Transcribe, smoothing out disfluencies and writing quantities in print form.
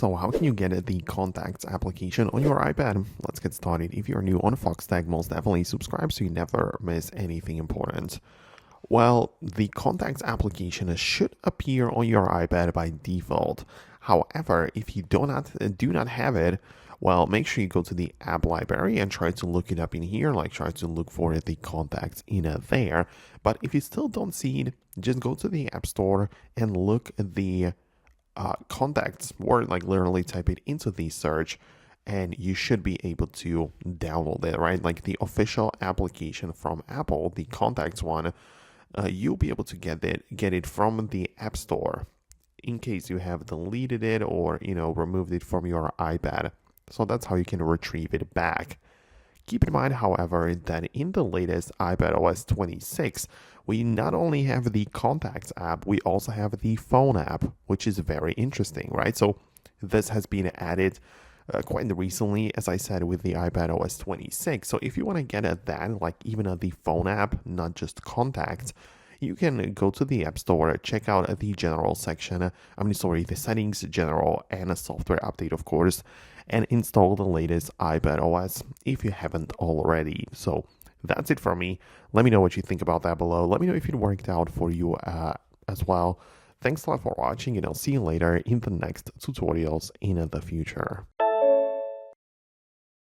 So how can you get the Contacts application on your iPad? Let's get started. If you're new on Foxtecc, most definitely subscribe so you never miss anything important. Well, the Contacts application should appear on your iPad by default. However, if you do not have it, well, make sure you go to the app library and try to look it up in here, like try to look for the contacts in there. But if you still don't see it, just go to the App Store and look at the contacts, or like literally type it into the search, and you should be able to download it, right? Like the official application from Apple, the contacts one, you'll be able to get it from the App Store in case you have deleted it or removed it from your iPad. So that's how you can retrieve it back. Keep in mind, however, that in the latest iPad OS 26, we not only have the Contacts app, we also have the Phone app, which is very interesting, right? So this has been added quite recently, as I said, with the iPad OS 26. So if you want to get at that, like even at the Phone app, not just Contacts, you can go to the App Store, check out the General section, the Settings, General, and a Software Update, of course, and install the latest iPad OS if you haven't already. So that's it for me. Let me know what you think about that below. Let me know if it worked out for you as well. Thanks a lot for watching, and I'll see you later in the next tutorials in the future.